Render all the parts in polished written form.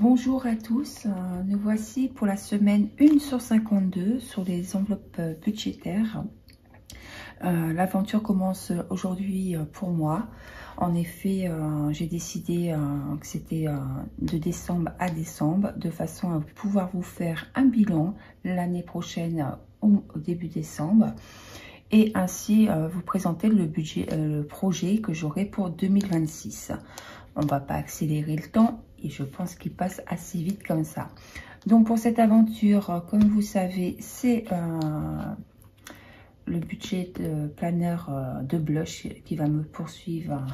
Bonjour à tous, nous voici pour la semaine 1 sur 52 sur les enveloppes budgétaires. L'aventure commence aujourd'hui pour moi. En effet, j'ai décidé que c'était de décembre à décembre, de façon à pouvoir vous faire un bilan l'année prochaine au début décembre. Et ainsi vous présenter le budget, le projet que j'aurai pour 2026. On ne va pas accélérer le temps et je pense qu'il passe assez vite comme ça. Donc pour cette aventure, comme vous savez, c'est le budget de planeur de blush qui va me poursuivre,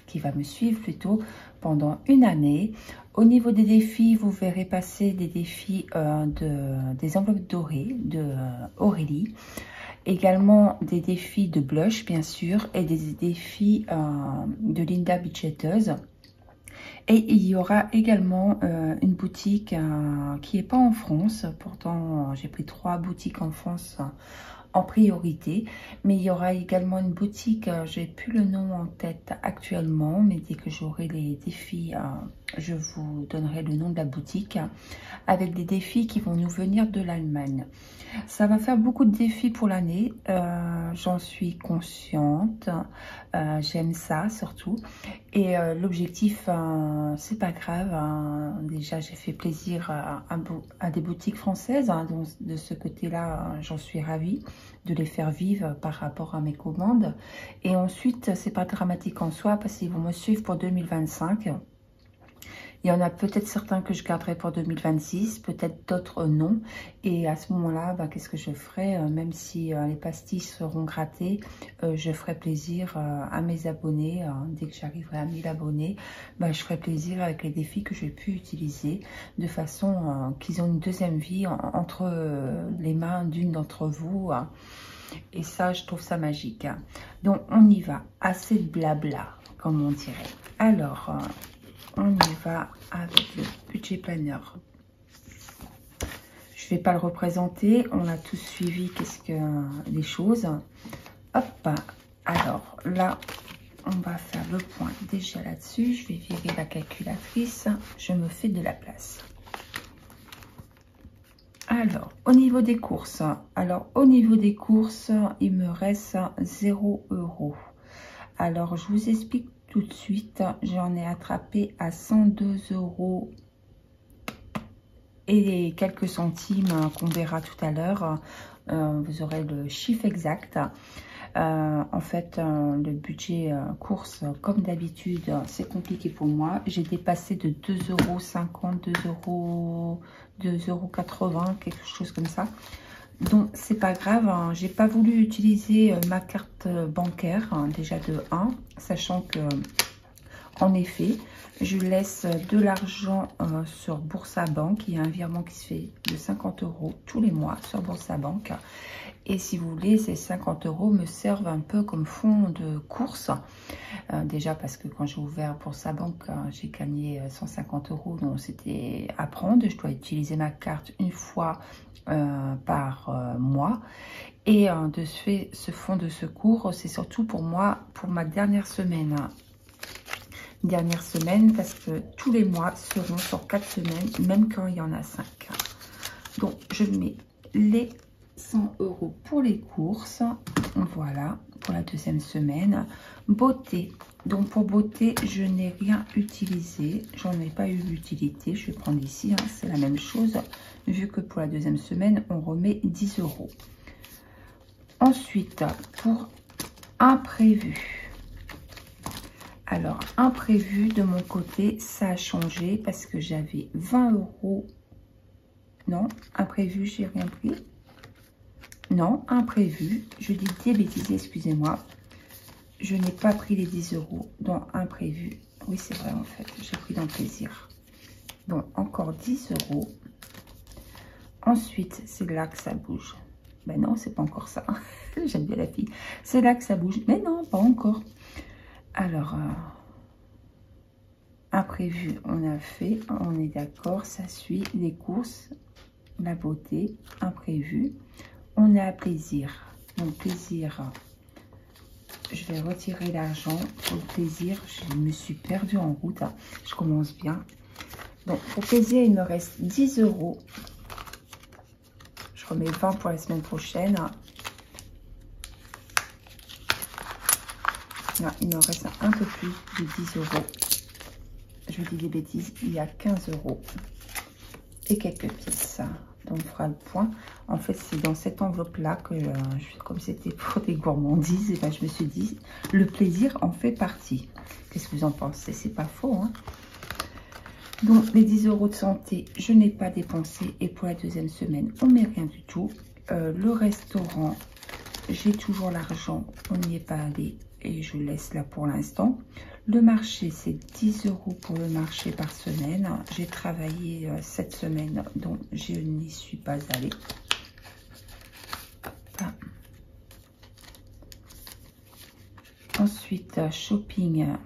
qui va me suivre plutôt pendant une année. Au niveau des défis, vous verrez passer des défis des enveloppes dorées de Aurélie. Également des défis de blush bien sûr et des défis de Linda Budgeteuse. Et il y aura également une boutique qui n'est pas en France. Pourtant j'ai pris 3 boutiques en France en priorité, mais il y aura également une boutique, j'ai plus le nom en tête actuellement, mais dès que j'aurai les défis, je vous donnerai le nom de la boutique, avec des défis qui vont nous venir de l'Allemagne. Ça va faire beaucoup de défis pour l'année, j'en suis consciente, j'aime ça surtout, et l'objectif, c'est pas grave, déjà j'ai fait plaisir à des boutiques françaises, donc de ce côté-là, j'en suis ravie de les faire vivre par rapport à mes commandes. Et ensuite, c'est pas dramatique en soi parce qu'ils vont me suivre pour 2025. Il y en a peut-être certains que je garderai pour 2026, peut-être d'autres non. Et à ce moment-là, qu'est-ce que je ferai? Même si les pastilles seront grattées, je ferai plaisir à mes abonnés. Dès que j'arriverai à 1000 abonnés, je ferai plaisir avec les défis que j'ai pu utiliser, de façon qu'ils ont une deuxième vie entre les mains d'une d'entre vous. Et ça, je trouve ça magique. Donc, on y va. Assez de blabla, comme on dirait. Alors... on y va avec le budget planeur. Je ne vais pas le représenter. On a tous suivi les choses. Hop. Alors là, on va faire le point déjà là-dessus. Je vais virer la calculatrice. Je me fais de la place. Alors, au niveau des courses. Il me reste 0 €. Alors, je vous explique tout de suite. J'en ai attrapé à 102 € et quelques centimes qu'on verra tout à l'heure. Vous aurez le chiffre exact. En fait, le budget course, comme d'habitude, c'est compliqué pour moi. J'ai dépassé de 2,50 €, 2,80 €, quelque chose comme ça. Donc c'est pas grave, j'ai pas voulu utiliser ma carte bancaire, déjà de 1, sachant que en effet je laisse de l'argent sur Boursa-Bank. Il y a un virement qui se fait de 50 € tous les mois sur Boursa-Bank. Et si vous voulez, ces 50 € me servent un peu comme fonds de course. Déjà parce que quand j'ai ouvert Boursa-Bank, j'ai gagné 150 €. Donc c'était à prendre. Je dois utiliser ma carte une fois par mois. Et de ce fait, ce fonds de secours, c'est surtout pour moi, pour ma dernière semaine. Parce que tous les mois seront sur 4 semaines, même quand il y en a 5. Donc, je mets les 100 € pour les courses. Voilà, pour la deuxième semaine. Beauté. Donc, pour beauté, je n'ai rien utilisé. J'en ai pas eu l'utilité. Je vais prendre ici. C'est la même chose. Vu que pour la deuxième semaine, on remet 10 €. Ensuite, pour imprévu. Alors, imprévu, de mon côté, ça a changé parce que j'avais 20 €. Non, imprévu, j'ai rien pris. Non, imprévu, je dis des bêtises, excusez-moi. Je n'ai pas pris les 10 € dans imprévu. Oui, c'est vrai, en fait, j'ai pris dans plaisir. Bon, encore 10 €. Ensuite, c'est là que ça bouge. Ben non, c'est pas encore ça. J'aime bien la fille. C'est là que ça bouge. Mais non, pas encore. Alors, imprévu, on a fait, on est d'accord, ça suit les courses, la beauté, imprévu. On a plaisir. Donc, plaisir, je vais retirer l'argent. Pour le plaisir, je me suis perdue en route. Je commence bien. Donc, pour plaisir, il me reste 10 €. Je remets 20 pour la semaine prochaine. Là, il me reste un peu plus de 10 €. Je dis des bêtises, il y a 15 € et quelques pièces. Donc, on fera le point. En fait, c'est dans cette enveloppe-là que, comme c'était pour des gourmandises, et ben, je me suis dit, le plaisir en fait partie. Qu'est-ce que vous en pensez? C'est pas faux, hein? Donc, les 10 € de santé, je n'ai pas dépensé. Et pour la deuxième semaine, on ne met rien du tout. Le restaurant, j'ai toujours l'argent. On n'y est pas allé et je laisse là pour l'instant. Le marché, c'est 10 € pour le marché par semaine. J'ai travaillé cette semaine, donc je n'y suis pas allée. Ensuite, shopping.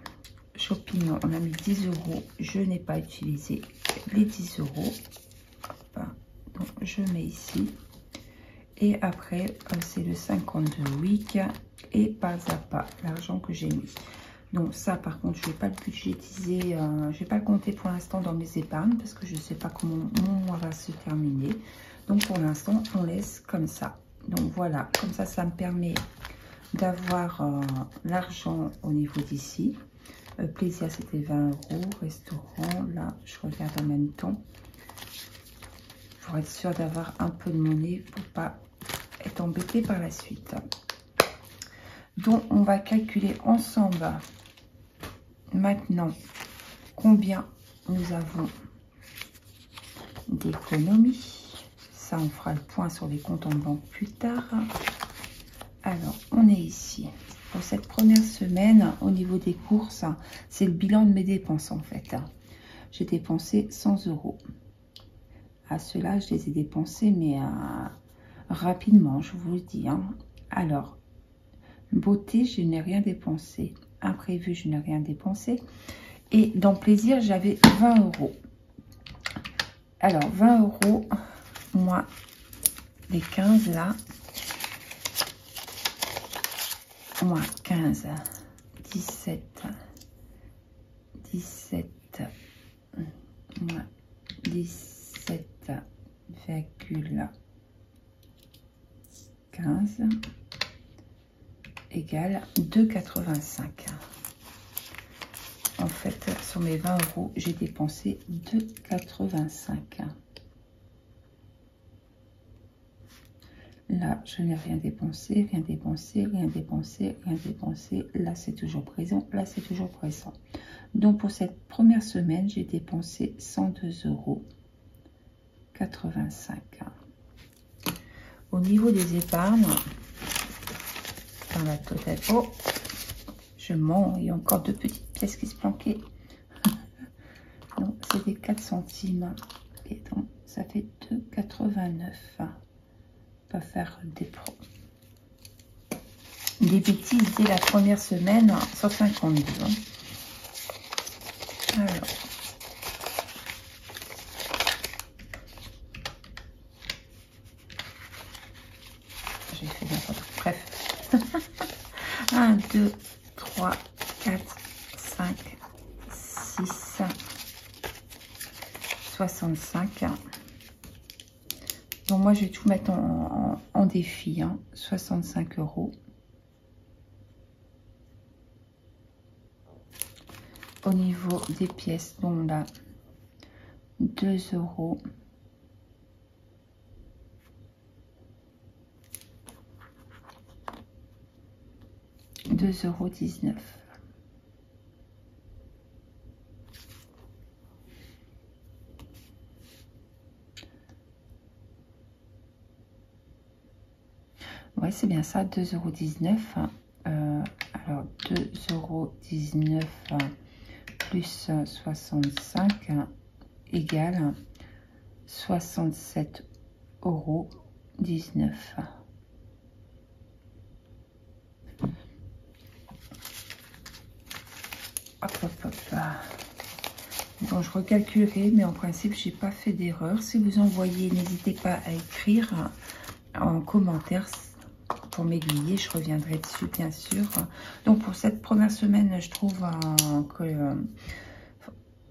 Shopping, on a mis 10 €. Je n'ai pas utilisé les 10 €. Donc, je mets ici. Et après, c'est le 52 week et pas à pas l'argent que j'ai mis. Donc ça, par contre, je ne vais pas le budgétiser. Je ne vais pas le compter pour l'instant dans mes épargnes parce que je ne sais pas comment mon mois va se terminer. Donc pour l'instant, on laisse comme ça. Donc voilà, comme ça me permet d'avoir l'argent au niveau d'ici. Plaisir, c'était 20 €. Restaurant, là, je regarde en même temps. Pour être sûr d'avoir un peu de monnaie pour pas être embêté par la suite. Donc, on va calculer ensemble maintenant combien nous avons d'économies. Ça, on fera le point sur les comptes en banque plus tard. Alors, on est ici. Pour cette première semaine, au niveau des courses, c'est le bilan de mes dépenses en fait. J'ai dépensé 100 €. À cela, je les ai dépensés, mais rapidement, je vous le dis. Hein. Alors, beauté, je n'ai rien dépensé. Imprévu, je n'ai rien dépensé. Et dans plaisir, j'avais 20 €. Alors, 20 €, moins les 15 là. Moins 15, 17, 17, moins 17,15 égale 2,85. En fait, sur mes 20 €, j'ai dépensé 2,85. Là, je n'ai rien dépensé, rien dépensé, rien dépensé, rien dépensé. Là, c'est toujours présent. Là, c'est toujours présent. Donc, pour cette première semaine, j'ai dépensé 102,85 €. Au niveau des épargnes, dans la totale... Oh, je mens. Il y a encore deux petites pièces qui se planquaient. Donc, c'est des 4 centimes. Et donc, ça fait 2,89 €. Pas faire des bêtises dès la première semaine sur 52. Hein. Alors, j'ai fait n'importe quoi. Bref. 1, 2, 3, 4, 5, 6, 65. Donc moi, je vais tout mettre en défi. Hein. 65 €. Au niveau des pièces, donc là, 2 €. €2,19 €. Ouais, c'est bien ça, 2,19 €. Alors, 2,19 € plus 65 égale 67,19 €. Hop, hop, hop. Donc, je recalculerai, mais en principe, j'ai pas fait d'erreur. Si vous envoyez, n'hésitez pas à écrire en commentaire pour m'aiguiller. Je reviendrai dessus, bien sûr. Donc, pour cette première semaine, je trouve que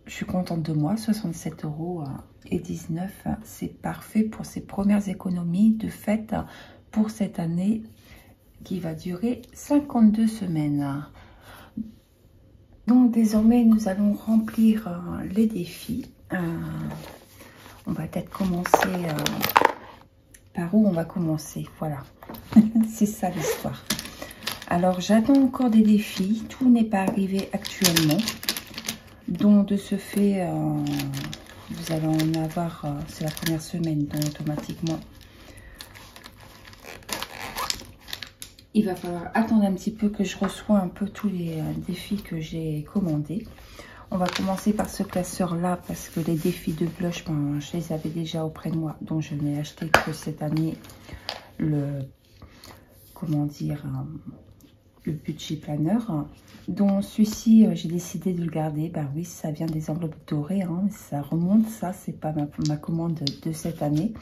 je suis contente de moi, 67,19 €. C'est parfait pour ces premières économies de fête pour cette année qui va durer 52 semaines. Donc désormais, nous allons remplir les défis. On va peut-être commencer par où on va commencer. Voilà, c'est ça l'histoire. Alors, j'attends encore des défis. Tout n'est pas arrivé actuellement. Donc, de ce fait, vous allez en avoir, c'est la première semaine, donc automatiquement, il va falloir attendre un petit peu que je reçois un peu tous les défis que j'ai commandés. On va commencer par ce classeur-là parce que les défis de blush, ben, je les avais déjà auprès de moi. Donc, je n'ai acheté que cette année le, comment dire, le budget planner. Donc, celui-ci, j'ai décidé de le garder. Ben oui, ça vient des enveloppes dorées. Hein, ça remonte, ça, c'est pas ma commande de cette année.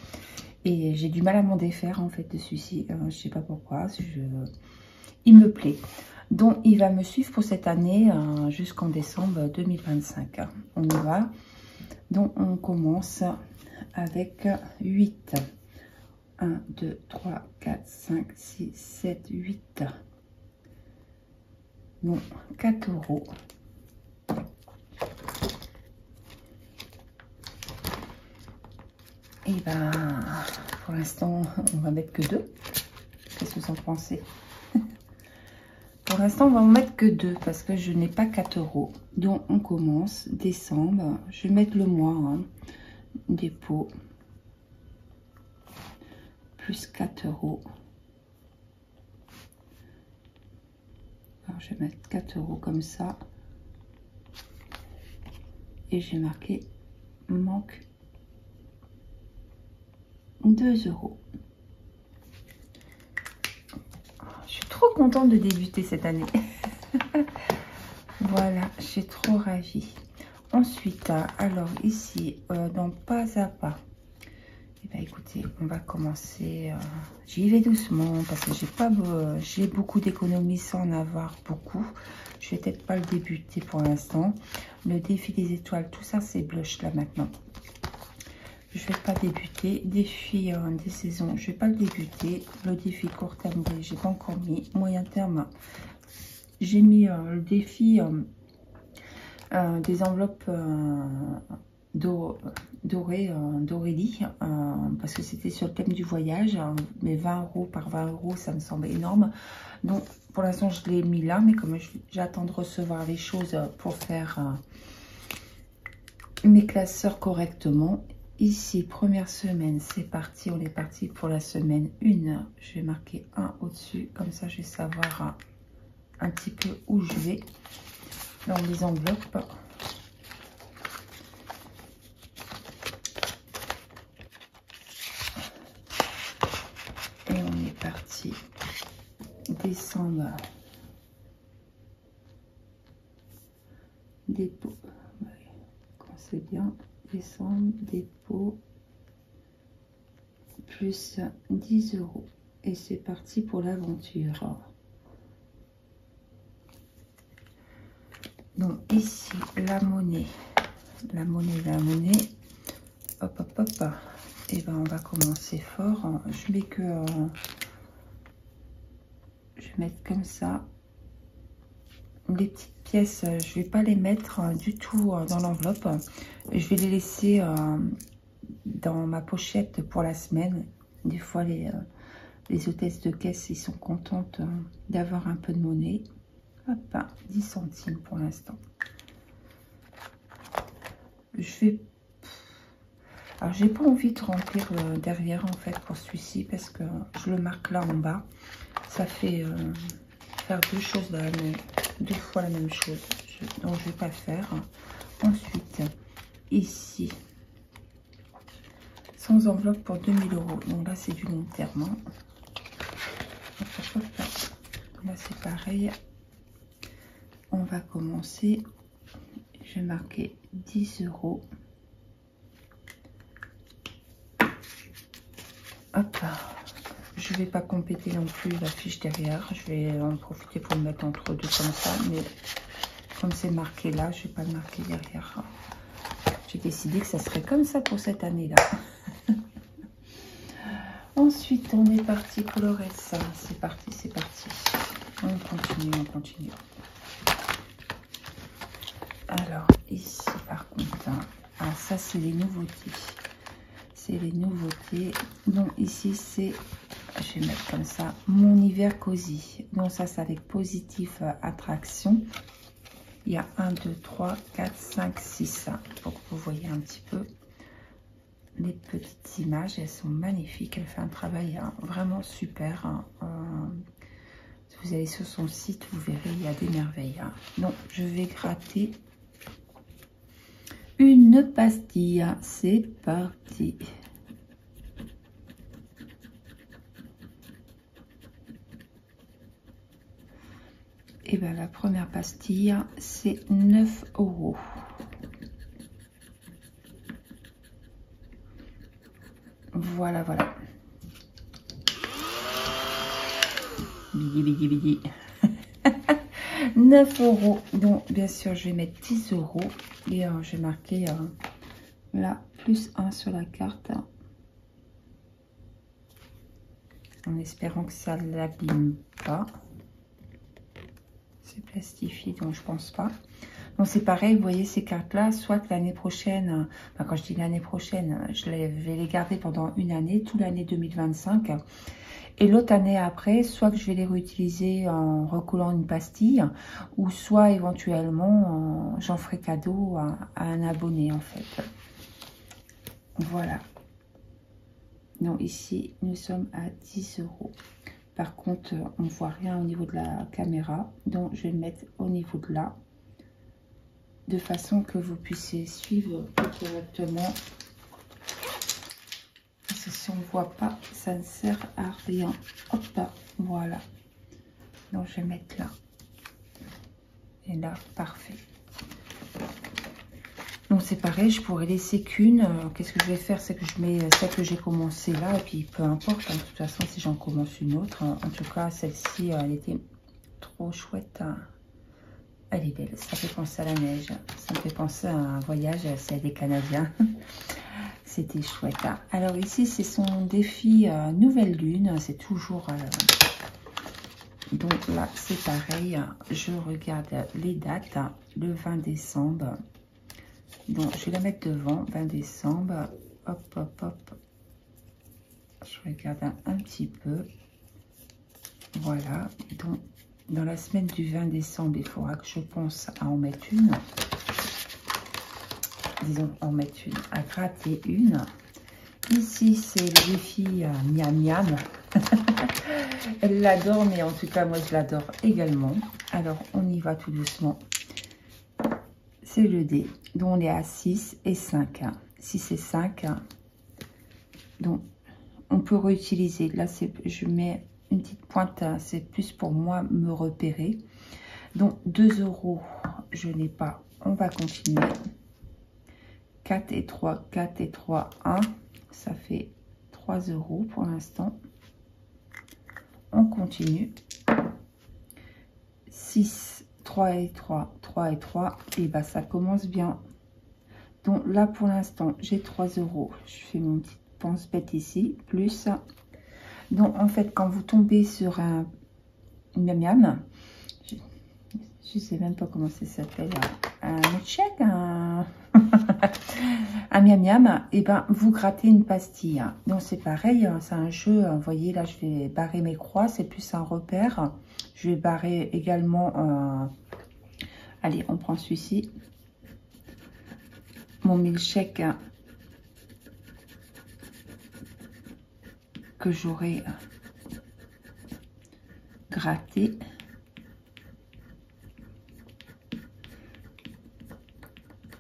Et j'ai du mal à m'en défaire, en fait, de celui-ci. Je sais pas pourquoi. Il me plaît. Donc, il va me suivre pour cette année jusqu'en décembre 2025. On y va. Donc, on commence avec 8. 1, 2, 3, 4, 5, 6, 7, 8. Donc, 4 €. Et ben, pour l'instant, on va mettre que 2. Qu'est-ce que vous en pensez? Pour l'instant, on va en mettre que 2 parce que je n'ai pas 4 €. Donc, on commence décembre. Je vais mettre le mois. Hein. Dépôt. Plus 4 €. Alors, je vais mettre 4 € comme ça. Et j'ai marqué manque 2 €. Je suis trop contente de débuter cette année. Voilà, je suis trop ravie. Ensuite, alors ici, dans pas à pas. Eh bien, écoutez, on va commencer. J'y vais doucement parce que j'ai beaucoup d'économies sans en avoir beaucoup. Je vais peut-être pas le débuter pour l'instant. Le défi des étoiles, tout ça, c'est blush là maintenant. Je ne vais pas débuter. Défi des saisons, je ne vais pas le débuter. Le défi court terme, j'ai pas encore mis. Moyen terme, j'ai mis le défi des enveloppes dorées d'Aurélie parce que c'était sur le thème du voyage. Mais 20 € par 20 € ça me semble énorme. Donc pour l'instant, je l'ai mis là. Mais comme j'attends de recevoir les choses pour faire mes classeurs correctement. Ici, première semaine, c'est parti. On est parti pour la semaine 1. Je vais marquer 1 au-dessus. Comme ça, je vais savoir un petit peu où je vais dans les enveloppes. Et on est parti. Décembre. Dépôt. C'est bien. Décembre, dépôt, plus 10 €. Et c'est parti pour l'aventure. Donc ici, la monnaie. La monnaie. Hop, hop, hop. Et ben on va commencer fort. Je mets que... je vais mettre comme ça. Les petites pièces, je vais pas les mettre du tout dans l'enveloppe. Je vais les laisser dans ma pochette pour la semaine. Des fois, les hôtesses de caisse, ils sont contentes d'avoir un peu de monnaie. Hop, 10 centimes pour l'instant. Alors, j'ai pas envie de remplir derrière, en fait, pour celui-ci, parce que je le marque là en bas. Ça fait faire deux fois la même chose. Donc, je vais pas le faire. Ensuite, ici, sans enveloppe pour 2000 €. Donc là, c'est du long terme. Hein. Hop, hop, hop. Là, c'est pareil. On va commencer. Je vais marquer 10 €. Hop. Je ne vais pas compléter non plus la fiche derrière. Je vais en profiter pour le mettre entre deux comme ça. Mais comme c'est marqué là, je ne vais pas le marquer derrière. J'ai décidé que ça serait comme ça pour cette année-là. Ensuite, on est parti colorer ça. C'est parti, c'est parti. On continue, on continue. Alors, ici, par contre, ah, ça, c'est les nouveautés. C'est les nouveautés. Donc, ici, c'est, je vais mettre comme ça, mon hiver cosy. Donc, ça, c'est avec Positive Attraction. Il y a 1, 2, 3, 4, 5, 6. Pour que vous voyez un petit peu les petites images. Elles sont magnifiques. Elle fait un travail vraiment super. Si vous allez sur son site, vous verrez, il y a des merveilles. Donc, je vais gratter une pastille. C'est parti. Et bien, la première pastille, c'est 9 €. Voilà, voilà. Bidi, bidi, bidi. 9 €. Donc, bien sûr, je vais mettre 10 €. Et je vais marquer là, plus 1 sur la carte. En espérant que ça ne l'abîme pas. C'est plastifié, donc je pense pas. Donc c'est pareil, vous voyez ces cartes-là, soit que l'année prochaine, enfin, quand je dis l'année prochaine, je vais les garder pendant une année, toute l'année 2025. Et l'autre année après, soit que je vais les réutiliser en recollant une pastille, ou soit éventuellement, j'en ferai cadeau à un abonné en fait. Voilà. Donc ici, nous sommes à 10 €. Par contre, on ne voit rien au niveau de la caméra. Donc, je vais le mettre au niveau de là. De façon que vous puissiez suivre correctement. Parce que si on ne voit pas, ça ne sert à rien. Hop là, voilà. Donc, je vais mettre là. Et là, parfait. Donc, c'est pareil, je pourrais laisser qu'une. Qu'est-ce que je vais faire? C'est que je mets celle que j'ai commencé là. Et puis, peu importe. Hein, de toute façon, si j'en commence une autre. En tout cas, celle-ci, elle était trop chouette. Hein. Elle est belle. Ça fait penser à la neige. Ça me fait penser à un voyage. C'est des Canadiens. C'était chouette. Hein. Alors, ici, c'est son défi Nouvelle Lune. C'est toujours... Donc là, c'est pareil. Je regarde les dates. Le 20 décembre. Donc, je vais la mettre devant, 20 décembre. Hop, hop, hop. Je regarde un petit peu. Voilà. Donc, dans la semaine du 20 décembre, il faudra que je pense à en mettre une. Disons, en mettre une, à gratter une. Ici, c'est le défi Miam Miam. Elle l'adore, mais en tout cas, moi, je l'adore également. Alors, on y va tout doucement. C'est le dé. Donc, on est à 6 et 5. 6 et 5. Donc, on peut réutiliser. Là, je mets une petite pointe. C'est plus pour moi me repérer. Donc, 2 €, je n'ai pas. On va continuer. 4 et 3, 4 et 3, 1. Ça fait 3 € pour l'instant. On continue. 6, 3 et 3, 3 et 3. Et bah, ça commence bien. Donc là, pour l'instant, j'ai 3 €. Je fais mon petit pense bête ici, plus. Donc, en fait, quand vous tombez sur un miam miam, je sais même pas comment ça s'appelle, un check, un miam miam, et ben vous grattez une pastille. Donc, c'est pareil, c'est un jeu. Vous voyez, là, je vais barrer mes croix, c'est plus un repère. Je vais barrer également, allez, on prend celui-ci. Mon milkshake que j'aurai gratté.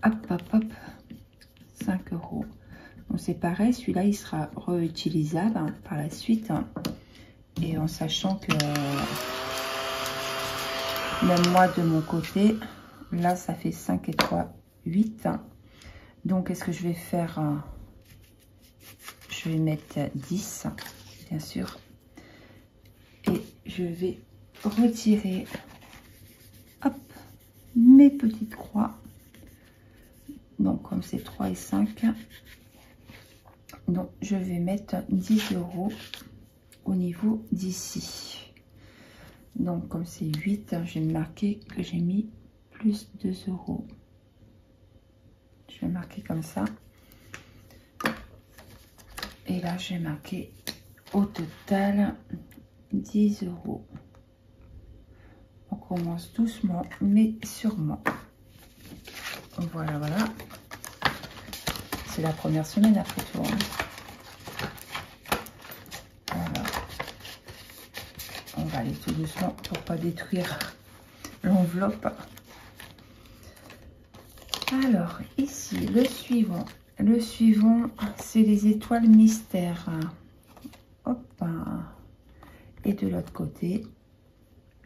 Hop, hop, hop. 5 €. Donc c'est pareil, celui-là, il sera réutilisable hein, par la suite. Hein, et en sachant que même moi, de mon côté, là, ça fait 5 et 3, 8. Hein. Donc, qu'est-ce que je vais faire? Je vais mettre 10, bien sûr. Et je vais retirer, hop, mes petites croix. Donc comme c'est 3 et 5, donc je vais mettre 10 € au niveau d'ici. Donc comme c'est 8, j'ai marqué que j'ai mis plus 2 €. Je vais marquer comme ça. Et là j'ai marqué au total 10 €. On commence doucement mais sûrement. Voilà, voilà. C'est la première semaine après tout. Hein. Voilà. On va aller tout doucement pour pas détruire l'enveloppe. Alors, ici, le suivant. Le suivant, c'est les étoiles mystères. Hop. Et de l'autre côté,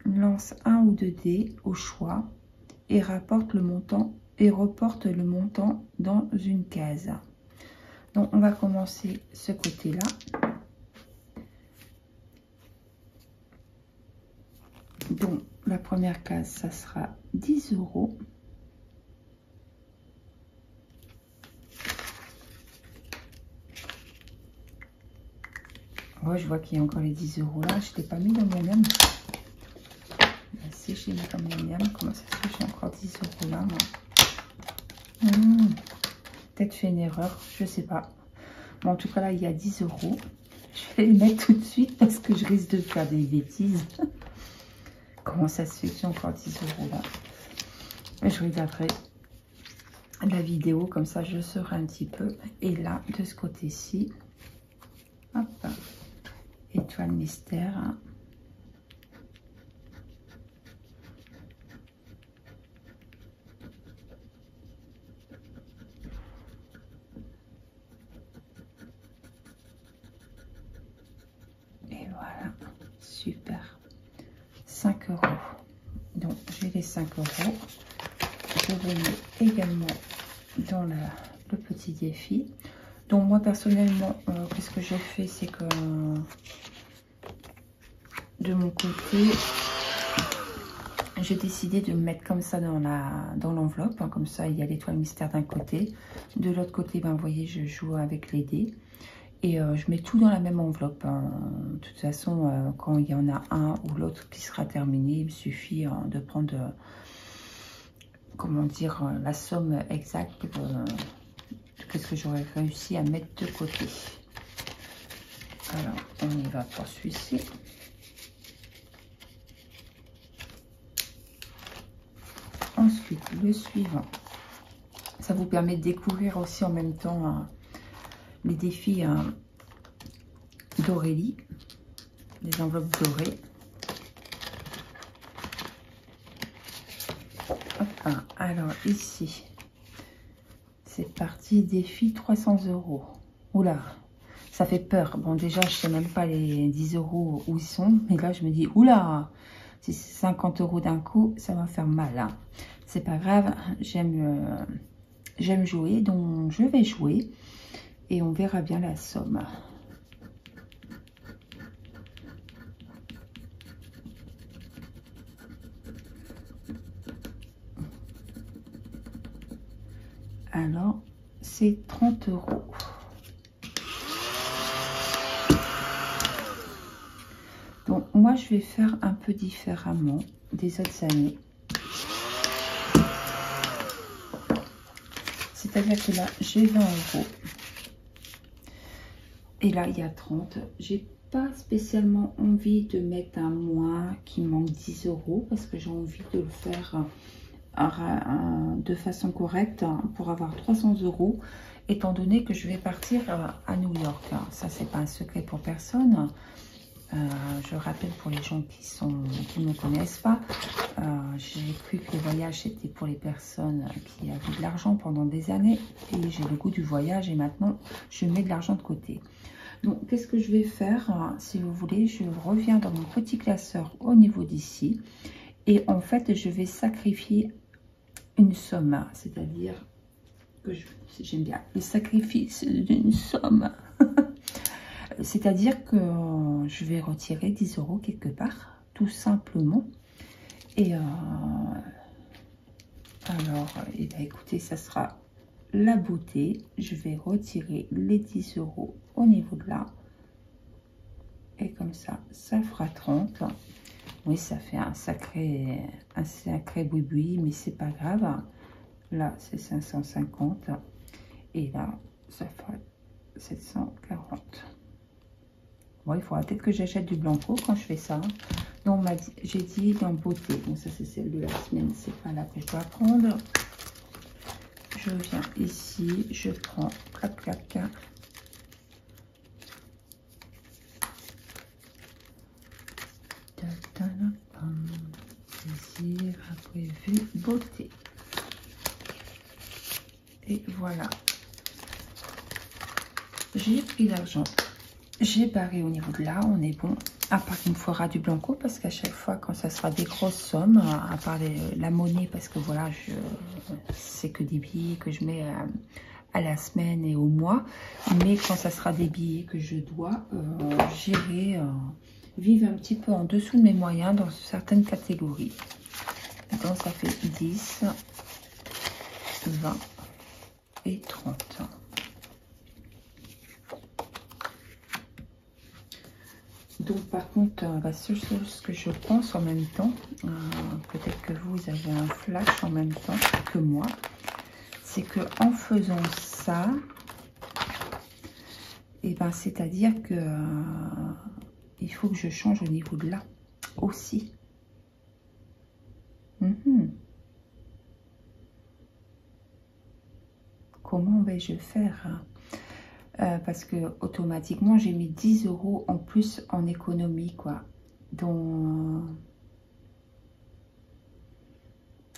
lance 1 ou 2 dés au choix et rapporte le montant et reporte le montant dans une case. Donc, on va commencer ce côté-là. Donc, la première case, ça sera 10 €. Oh, je vois qu'il y a encore les 10 € là. Je ne l'ai pas mis dans mon miam. Si j'ai mis dans mon miam, comment ça se fait que j'ai encore 10 € là, moi? Peut-être fait une erreur, je sais pas. Bon, en tout cas, là, il y a 10 €. Je vais les mettre tout de suite parce que je risque de faire des bêtises. Comment ça se fait que j'ai encore 10 € là? Je regarderai la vidéo, comme ça je saurai un petit peu. Et là, de ce côté-ci, hop, étoile mystère. Et voilà, super. 5 €. Donc, j'ai les 5 €. Je vais mettre également dans le petit défi. Donc, moi, personnellement, qu'est-ce que j'ai fait? C'est que de mon côté, j'ai décidé de me mettre comme ça dans l'enveloppe. Hein, comme ça, il y a l'étoile mystère d'un côté. De l'autre côté, ben, vous voyez, je joue avec les dés. Et je mets tout dans la même enveloppe. Hein. De toute façon, quand il y en a un ou l'autre qui sera terminé, il me suffit de prendre, comment dire, la somme exacte de ce que j'aurais réussi à mettre de côté. Alors, on y va pour celui-ci. Ensuite, le suivant. Ça vous permet de découvrir aussi en même temps les défis d'Aurélie, les enveloppes dorées. Hop, alors ici, c'est parti, défi 300 €. Oula, ça fait peur. Bon, déjà, je sais même pas les 10 € où ils sont, mais là, je me dis, oula, si c'est 50 € d'un coup, ça va faire mal. Hein. C'est pas grave, j'aime jouer, donc je vais jouer et on verra bien la somme. Alors, c'est 30 €. Donc, moi, je vais faire un peu différemment des autres années. C'est-à-dire que là, j'ai 20 €. Et là, il y a 30. J'ai pas spécialement envie de mettre un moins qui manque 10 € parce que j'ai envie de le faire de façon correcte pour avoir 300 €, étant donné que je vais partir à New York. Ça, c'est pas un secret pour personne. Je rappelle pour les gens qui ne connaissent pas, j'ai cru que le voyage c'était pour les personnes qui avaient de l'argent pendant des années et j'ai le goût du voyage et maintenant je mets de l'argent de côté. Donc qu'est-ce que je vais faire? Si vous voulez, je reviens dans mon petit classeur au niveau d'ici et en fait je vais sacrifier une somme, c'est-à-dire que j'aime bien les sacrifices d'une somme. C'est-à-dire que je vais retirer 10 € quelque part, tout simplement. Et Alors, eh bien, écoutez, ça sera la beauté. Je vais retirer les 10 € au niveau de là. Et comme ça fera 30. Oui, ça fait un sacré boui-boui, mais c'est pas grave. Là, c'est 550. Et là, ça fera 740. Bon, il faudra peut-être que j'achète du blanco quand je fais ça. Donc, j'ai dit dans beauté. Donc, ça, c'est celle de la semaine. C'est pas là que je dois prendre. Je viens ici. Je prends clac, clac, clac. Plaisir, imprévu, beauté. Et voilà. J'ai pris l'argent. J'ai barré au niveau de là. On est bon. À part qu'il me faudra du blanco parce qu'à chaque fois, quand ça sera des grosses sommes, à part la monnaie, parce que voilà, c'est que des billets que je mets à la semaine et au mois. Mais quand ça sera des billets que je dois, j'irai vivre un petit peu en dessous de mes moyens dans certaines catégories. Donc ça fait 10, 20 et 30. Donc par contre, la seule chose que je pense en même temps, peut-être que vous avez un flash en même temps que moi, c'est que en faisant ça, et ben c'est-à-dire que il faut que je change au niveau de là aussi. Comment vais-je faire? Parce que automatiquement j'ai mis 10 € en plus en économie, quoi. Donc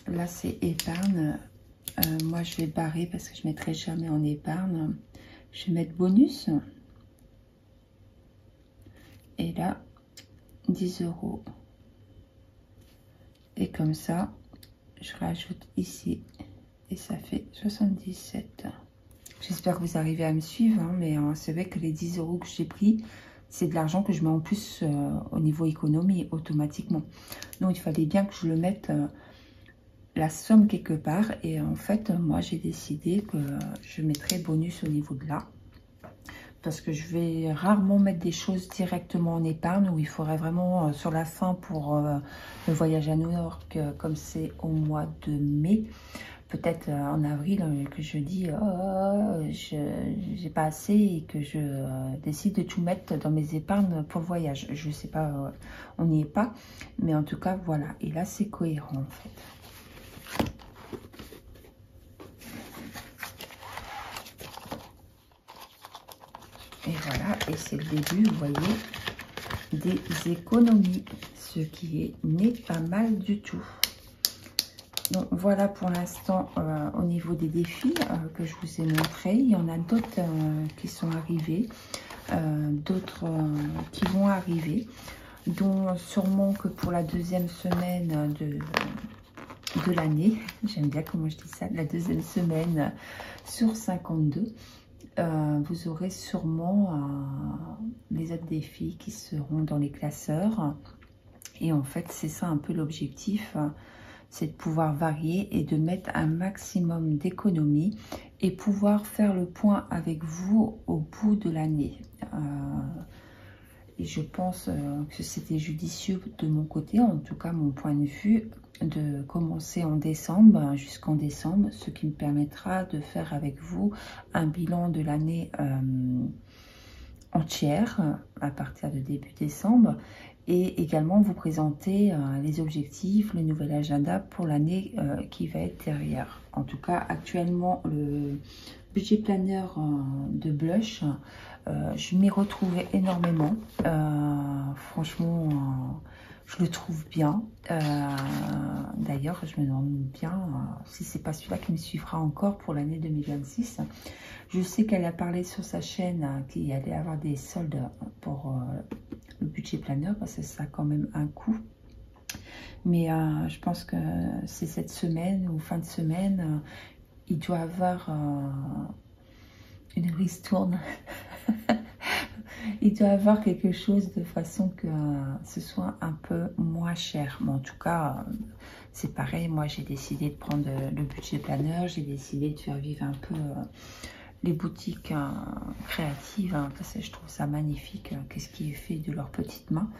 là c'est épargne. Moi je vais barrer parce que je ne mettrai jamais en épargne. Je vais mettre bonus. Et là 10 €. Et comme ça je rajoute ici et ça fait 77. J'espère que vous arrivez à me suivre, hein, mais c'est vrai que les 10 € que j'ai pris, c'est de l'argent que je mets en plus au niveau économie automatiquement. Donc il fallait bien que je le mette la somme quelque part. Et en fait, moi j'ai décidé que je mettrais bonus au niveau de là. Parce que je vais rarement mettre des choses directement en épargne où il faudrait vraiment sur la fin pour le voyage à New York, comme c'est au mois de mai. Peut-être en avril que je dis j'ai pas assez et que je décide de tout mettre dans mes épargnes pour le voyage. Je sais pas, on n'y est pas, mais en tout cas voilà. Et là c'est cohérent en fait. Et voilà, et c'est le début, vous voyez, des économies, ce qui n'est pas mal du tout. Donc voilà pour l'instant au niveau des défis que je vous ai montré. Il y en a d'autres qui sont arrivés, d'autres qui vont arriver, dont sûrement que pour la deuxième semaine de l'année, j'aime bien comment je dis ça, la deuxième semaine sur 52, vous aurez sûrement les autres défis qui seront dans les classeurs. Et en fait, c'est ça un peu l'objectif, c'est de pouvoir varier et de mettre un maximum d'économies et pouvoir faire le point avec vous au bout de l'année. Et je pense que c'était judicieux de mon côté, en tout cas mon point de vue, de commencer en décembre jusqu'en décembre, ce qui me permettra de faire avec vous un bilan de l'année entière à partir de début décembre et également vous présenter les objectifs, le nouvel agenda pour l'année qui va être derrière. En tout cas, actuellement, le budget planeur de Blush, je m'y retrouvais énormément. Franchement, je le trouve bien. D'ailleurs, je me demande bien si c'est pas celui-là qui me suivra encore pour l'année 2026. Je sais qu'elle a parlé sur sa chaîne qu'il allait avoir des soldes pour le budget planeur parce que ça a quand même un coût. Mais je pense que c'est cette semaine ou fin de semaine, il doit avoir une ristourne. Il doit avoir quelque chose de façon que ce soit un peu moins cher. Mais en tout cas, c'est pareil, moi j'ai décidé de prendre le budget planeur, j'ai décidé de faire vivre un peu les boutiques créatives, parce que je trouve ça magnifique, qu'est-ce qui est fait de leurs petites mains,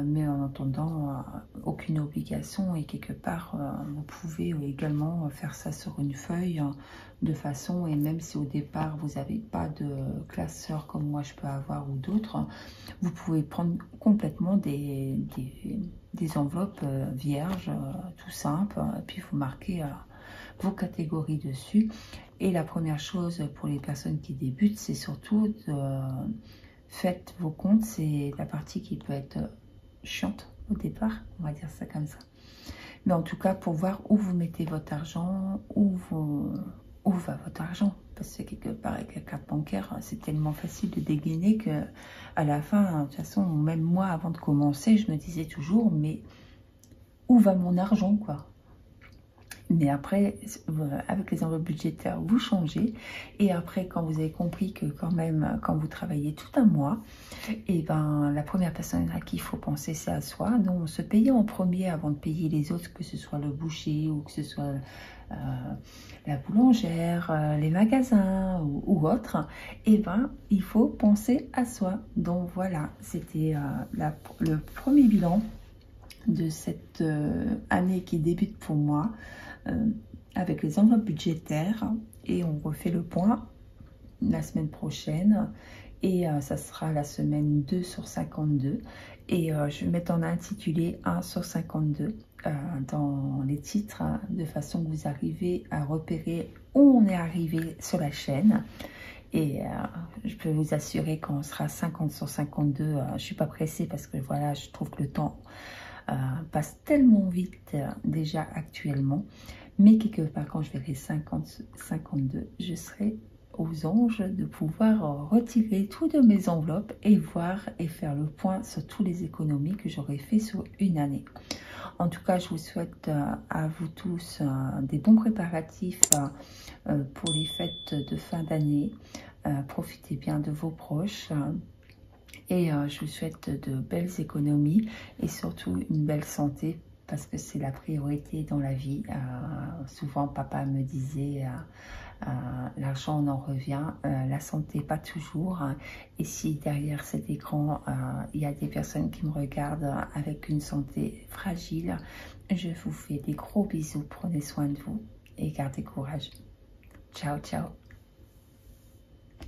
mais en entendant aucune obligation, et quelque part vous pouvez également faire ça sur une feuille de façon, et même si au départ vous n'avez pas de classeur comme moi je peux avoir ou d'autres, vous pouvez prendre complètement des enveloppes vierges, tout simple, et puis vous marquez vos catégories dessus. Et la première chose pour les personnes qui débutent, c'est surtout de faites vos comptes. C'est la partie qui peut être chiante au départ, on va dire ça comme ça. Mais en tout cas, pour voir où vous mettez votre argent, où va votre argent. Parce que quelque part, avec la carte bancaire, c'est tellement facile de dégainer que à la fin, de toute façon, même moi, avant de commencer, je me disais toujours, mais où va mon argent, quoi? Mais après, avec les enveloppes budgétaires, vous changez. Et après, quand vous avez compris que quand même, quand vous travaillez tout un mois, et ben la première personne à qui il faut penser, c'est à soi. Donc, se payer en premier avant de payer les autres, que ce soit le boucher ou que ce soit la boulangère, les magasins ou autre, et ben il faut penser à soi. Donc voilà, c'était le premier bilan de cette année qui débute pour moi, avec les enveloppes budgétaires, et on refait le point la semaine prochaine, et ça sera la semaine 2 sur 52, et je vais mettre en intitulé 1 sur 52 dans les titres, de façon que vous arrivez à repérer où on est arrivé sur la chaîne. Et je peux vous assurer qu'on sera 50 sur 52, je ne suis pas pressée parce que voilà, je trouve que le temps passe tellement vite déjà actuellement, mais quelque part quand je verrai 50-52, je serai aux anges de pouvoir retirer toutes de mes enveloppes et voir et faire le point sur toutes les économies que j'aurais fait sur une année. En tout cas, je vous souhaite à vous tous des bons préparatifs pour les fêtes de fin d'année. Profitez bien de vos proches. Et je vous souhaite de belles économies et surtout une belle santé, parce que c'est la priorité dans la vie. Souvent, papa me disait, l'argent on en revient, la santé pas toujours. Et si derrière cet écran, il y a des personnes qui me regardent avec une santé fragile, je vous fais des gros bisous, prenez soin de vous et gardez courage. Ciao, ciao.